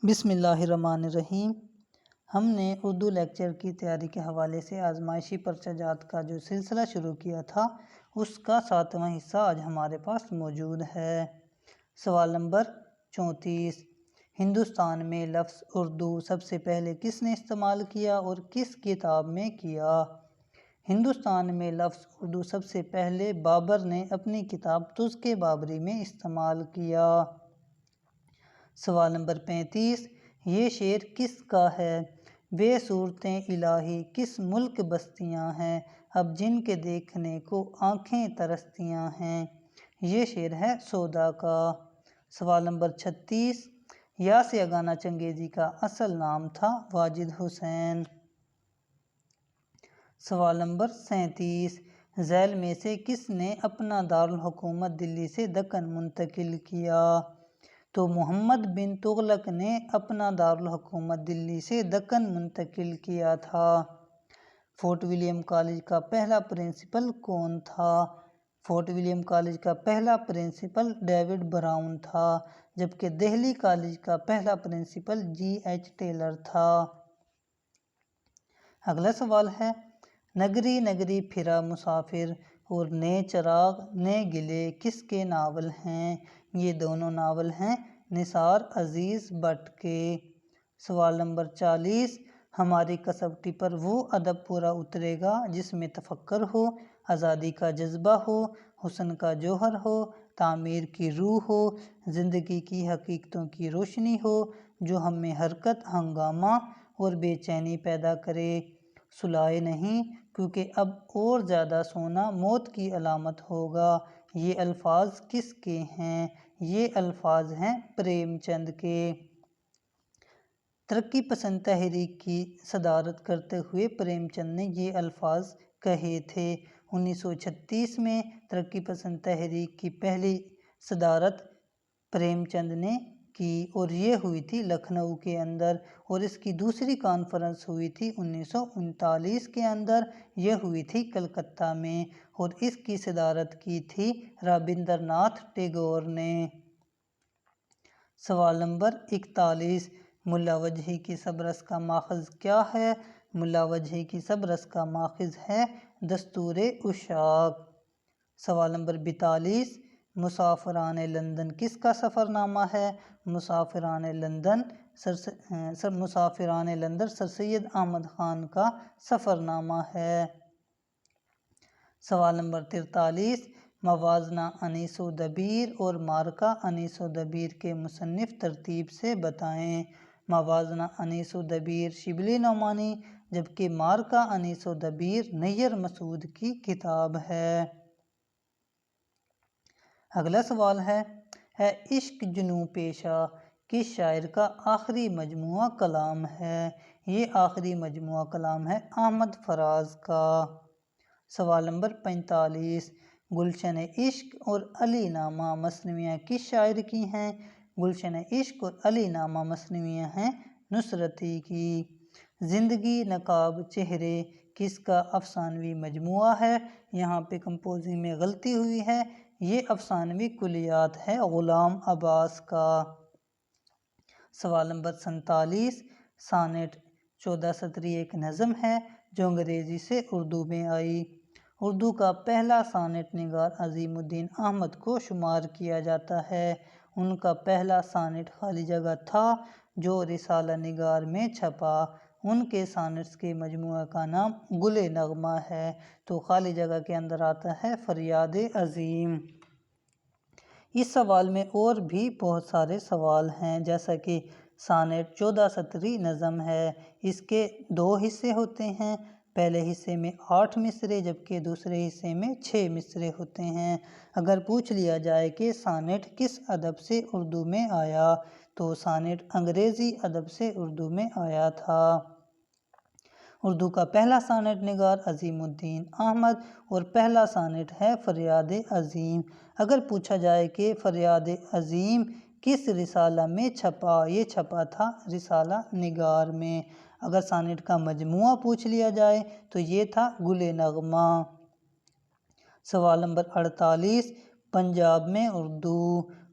بسم اللہ الرحمن الرحیم۔ ہم نے اردو لیکچر کی تیاری کے حوالے سے آزمائشی پرچہ جات کا جو سلسلہ شروع کیا تھا اس کا 7واں حصہ آج ہمارے پاس موجود ہے۔ سوال نمبر 34، ہندوستان میں لفظ اردو سب سے پہلے کس نے استعمال کیا اور کس کتاب میں کیا؟ ہندوستان میں لفظ اردو سب سے پہلے بابر نے اپنی کتاب تذکرہ بابری میں استعمال کیا۔ سوال نمبر 35، یہ شعر کس کا ہے؟ بے صورتیں الہی کس ملک بستیاں ہیں، اب جن کے دیکھنے کو آنکھیں ترستیاں ہیں۔ یہ شعر ہے سودا کا۔ سوال نمبر 36، یاسیہ گانا چنگیزی کا اصل نام تھا واجد حسین۔ سوال نمبر 37، ذیل میں سے کس نے اپنا دارالحکومت دلی سے دکن منتقل کیا؟ تو محمد بن تغلق نے اپنا دارالحکومت دلی سے دکن منتقل کیا تھا۔ فورٹ ولیم کالج کا پہلا پرنسپل کون تھا؟ فورٹ ولیم کالج کا پہلا پرنسپل ڈیوڈ براؤن تھا، جبکہ دہلی کالج کا پہلا پرنسپل GH ٹیلر تھا۔ اگلا سوال ہے، نگری نگری پھرا مسافر اور نئے چراغ نئے گلے کس کے ناول ہیں؟ یہ دونوں ناول ہیں نثار عزیز بٹ کے۔ سوال نمبر 40، ہماری کسوٹی پر وہ ادب پورا اترے گا جس میں تفکر ہو، آزادی کا جذبہ ہو، حسن کا جوہر ہو، تعمیر کی روح ہو، زندگی کی حقیقتوں کی روشنی ہو، جو ہم میں حرکت، ہنگامہ اور بے چینی پیدا کرے۔ سلائے نہیں، کیونکہ اب اور زیادہ سونا موت کی علامت ہوگا۔ یہ الفاظ کس کے ہیں؟ یہ الفاظ ہیں پریم چند کے۔ ترقی پسند تحریک کی صدارت کرتے ہوئے پریم چند نے یہ الفاظ کہے تھے۔ 1936 میں ترقی پسند تحریک کی پہلی صدارت پریم چند نے کی اور یہ ہوئی تھی لکھنؤ کے اندر، اور اس کی دوسری کانفرنس ہوئی تھی 1939 کے اندر، یہ ہوئی تھی کلکتہ میں، اور اس کی صدارت کی تھی رابندر ناتھ ٹیگور نے۔ سوال نمبر 41، ملا وجہی کی سبرس کا ماخذ کیا ہے؟ ملا وجہی کی سبرس کا ماخذ ہے دستور عشاق۔ سوال نمبر 42، مسافران لندن کس کا سفر نامہ ہے؟ مسافران لندن سر سید احمد خان کا سفر نامہ ہے۔ سوال نمبر 43، موازنہ انیس و دبیر اور مارکہ انیس و دبیر کے مصنف ترتیب سے بتائیں۔ موازنہ انیس و دبیر شبلی نعمانی، جبکہ مارکہ انیس و دبیر نیر مسعود کی کتاب ہے۔ اگلا سوال ہے، اے عشق جنوں پیشہ کس شاعر کا آخری مجموعہ کلام ہے؟ یہ آخری مجموعہ کلام ہے احمد فراز کا۔ سوال نمبر 45، گلشن عشق اور علی نامہ مثنویاں کس شاعر کی ہیں؟ گلشن عشق اور علی نامہ مثنویاں ہیں نصرتی کی۔ زندگی نقاب چہرے کس کا افسانوی مجموعہ ہے؟ یہاں پہ کمپوزنگ میں غلطی ہوئی ہے، یہ افسانوی کلیات ہے غلام عباس کا۔ سوال نمبر 47، سانیٹ 14 سطری ایک نظم ہے جو انگریزی سے اردو میں آئی۔ اردو کا پہلا سانیٹ نگار عظیم الدین احمد کو شمار کیا جاتا ہے۔ ان کا پہلا سانیٹ خالی جگہ تھا جو رسالہ نگار میں چھپا۔ ان کے سانیٹس کے مجموعہ کا نام گل نغمہ ہے، تو خالی جگہ کے اندر آتا ہے فریاد عظیم۔ اس سوال میں اور بھی بہت سارے سوال ہیں، جیسا کہ سانیٹ 14 سطری نظم ہے، اس کے 2 حصے ہوتے ہیں، پہلے حصے میں 8 مصرے جبکہ دوسرے حصے میں 6 مصرے ہوتے ہیں۔ اگر پوچھ لیا جائے کہ سانیٹ کس ادب سے اردو میں آیا، تو سانیٹ انگریزی ادب سے اردو میں آیا تھا۔ اردو کا پہلا سانیٹ نگار عظیم الدین احمد اور پہلا سانیٹ ہے فریاد عظیم۔ اگر پوچھا جائے کہ فریاد عظیم کس رسالہ میں چھپا، یہ چھپا تھا رسالہ نگار میں۔ اگر سانیٹ کا مجموعہ پوچھ لیا جائے تو یہ تھا گل نغمہ۔ سوال نمبر 48، پنجاب میں اردو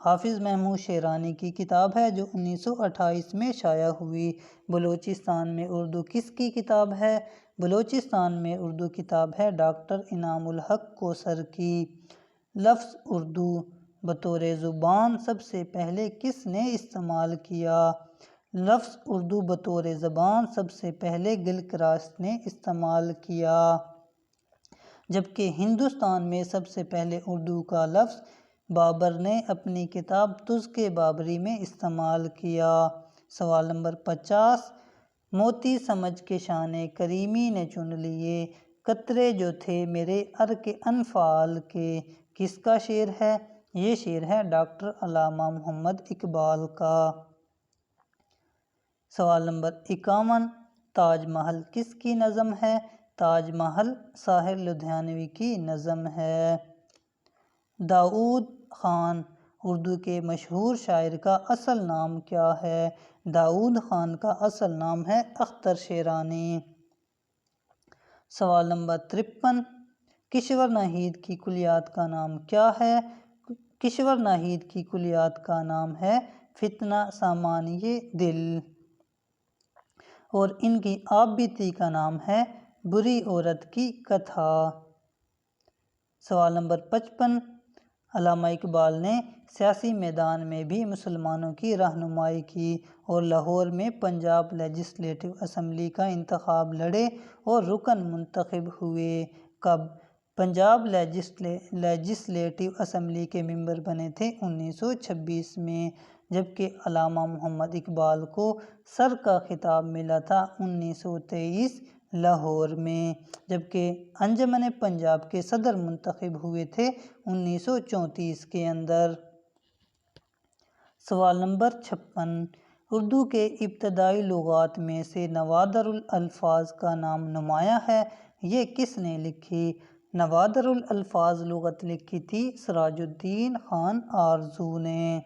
حافظ محمود شیرانی کی کتاب ہے جو 1928 میں شائع ہوئی۔ بلوچستان میں اردو کس کی کتاب ہے؟ بلوچستان میں اردو کتاب ہے ڈاکٹر انعام الحق کوثر کی۔ لفظ اردو بطور زبان سب سے پہلے کس نے استعمال کیا؟ لفظ اردو بطور زبان سب سے پہلے گلکراست نے استعمال کیا، جبکہ ہندوستان میں سب سے پہلے اردو کا لفظ بابر نے اپنی کتاب تزک بابری میں استعمال کیا۔ سوال نمبر 50، موتی سمجھ کے شان کریمی نے چن لیے، قطرے جو تھے میرے عرق انفعال کے، کس کا شعر ہے؟ یہ شعر ہے ڈاکٹر علامہ محمد اقبال کا۔ سوال نمبر 51، تاج محل کس کی نظم ہے؟ تاج محل ساحر لدھیانوی کی نظم ہے۔ داؤد خان اردو کے مشہور شاعر کا اصل نام کیا ہے؟ داؤد خان کا اصل نام ہے اختر شیرانی۔ سوال نمبر 53، کشور ناہید کی کلیات کا نام کیا ہے؟ کشور ناہید کی کلیات کا نام ہے فتنہ سامانیِ دل، اور ان کی آپ بیتی کا نام ہے بری عورت کی کتھا۔ سوال نمبر 55، علامہ اقبال نے سیاسی میدان میں بھی مسلمانوں کی رہنمائی کی اور لاہور میں پنجاب لیجسلیٹو اسمبلی کا انتخاب لڑے اور رکن منتخب ہوئے۔ کب؟ پنجاب لیجسلیٹو اسمبلی کے ممبر بنے تھے 1926 میں، جبکہ علامہ محمد اقبال کو سر کا خطاب ملا تھا 1923 لاہور میں، جبکہ انجمن پنجاب کے صدر منتخب ہوئے تھے 1934 کے اندر۔ سوال نمبر 56، اردو کے ابتدائی لغات میں سے نوادر الالفاظ کا نام نمایاں ہے، یہ کس نے لکھی؟ نوادر الالفاظ لغت لکھی تھی سراج الدین خان آرزو نے۔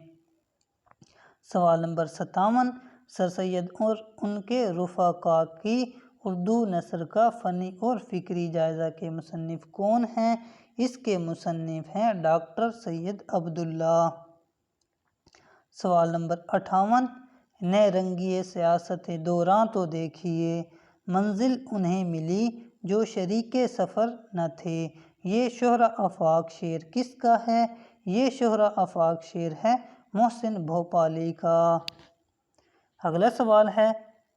سوال نمبر 57، سر سید اور ان کے رفقا کی اردو نثر کا فنی اور فکری جائزہ کے مصنف کون ہیں؟ اس کے مصنف ہیں ڈاکٹر سید عبداللہ۔ سوال نمبر 58، نئے رنگیے سیاست دوراں تو دیکھیے، منزل انہیں ملی جو شریک سفر نہ تھے، یہ شہرہ آفاق شعر کس کا ہے؟ یہ شہرہ آفاق شعر ہے محسن بھوپالی کا۔ اگلا سوال ہے،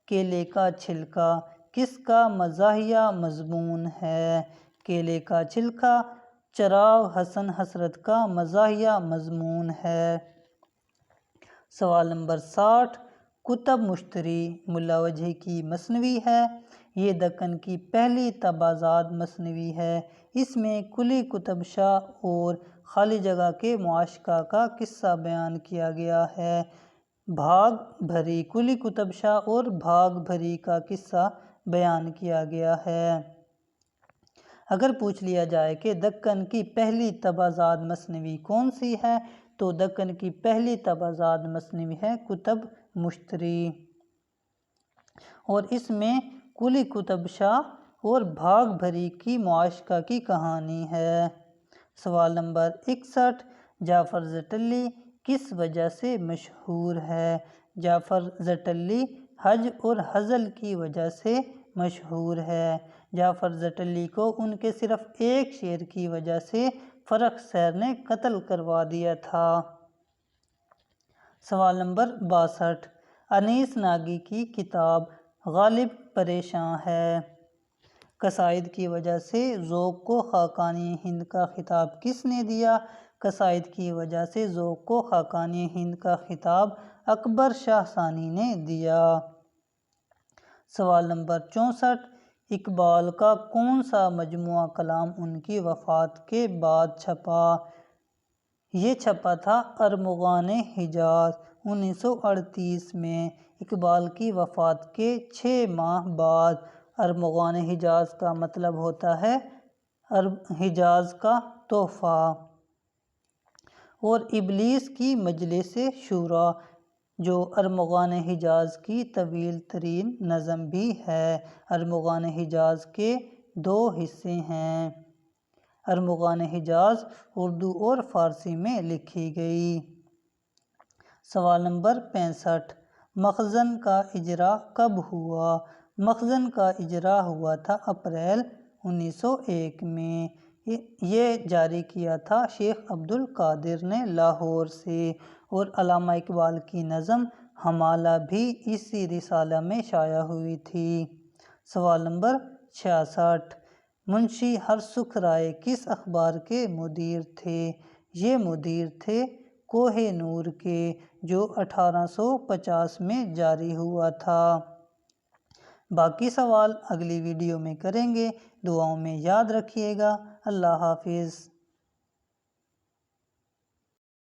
کیلے کا چھلکا کس کا مزاحیہ مضمون ہے؟ کیلے کا چھلکا چراغ حسن حسرت کا مزاحیہ مضمون ہے۔ سوال نمبر 60، کتب مشتری ملا وجہی کی مثنوی ہے، یہ دکن کی پہلی طبعزاد مثنوی ہے، اس میں کلی قطب شاہ اور خالی جگہ کے معاشقہ کا قصہ بیان کیا گیا ہے۔ بھاگ بھری کلی قطب شاہ اور بھاگ بھری کا قصہ بیان کیا گیا ہے۔ اگر پوچھ لیا جائے کہ دکن کی پہلی طبعزاد مثنوی کون سی ہے تو دکن کی پہلی طبعزاد مثنوی ہے کتب مشتری، اور اس میں کلی قطب شاہ اور بھاگ بھری کی معاشقہ کی کہانی ہے۔ سوال نمبر 61، جعفر زٹلی کس وجہ سے مشہور ہے؟ جعفر زٹلی حج اور ہزل کی وجہ سے مشہور ہے۔ جعفر زٹلی کو ان کے صرف ایک شعر کی وجہ سے فرخ سیر نے قتل کروا دیا تھا۔ سوال نمبر 62، انیس ناگی کی کتاب غالب پریشاں ہے، قصائد کی وجہ سے ذوق کو خاقانی ہند کا خطاب کس نے دیا؟ قصائد کی وجہ سے ذوق کو خاقانی ہند کا خطاب اکبر شاہ ثانی نے دیا۔ سوال نمبر 64، اقبال کا کون سا مجموعہ کلام ان کی وفات کے بعد چھپا؟ یہ چھپا تھا ارمغان حجاز 1938 میں، اقبال کی وفات کے 6 ماہ بعد۔ ارمغان حجاز کا مطلب ہوتا ہے حجاز کا تحفہ، اور ابلیس کی مجلس شوری جو ارمغان حجاز کی طویل ترین نظم بھی ہے۔ ارمغان حجاز کے 2 حصے ہیں۔ ارمغان حجاز اردو اور فارسی میں لکھی گئی۔ سوال نمبر 65، مخزن کا اجرا کب ہوا؟ مخزن کا اجرا ہوا تھا اپریل 1901 میں۔ یہ جاری کیا تھا شیخ عبد القادر نے لاہور سے، اور علامہ اقبال کی نظم ہمالہ بھی اسی رسالہ میں شائع ہوئی تھی۔ سوال نمبر 66، منشی ہرسکھ رائے کس اخبار کے مدیر تھے؟ یہ مدیر تھے کوہ نور کے، جو 1850 میں جاری ہوا تھا۔ باقی سوال اگلی ویڈیو میں کریں گے۔ دعاؤں میں یاد رکھیے گا۔ اللہ حافظ۔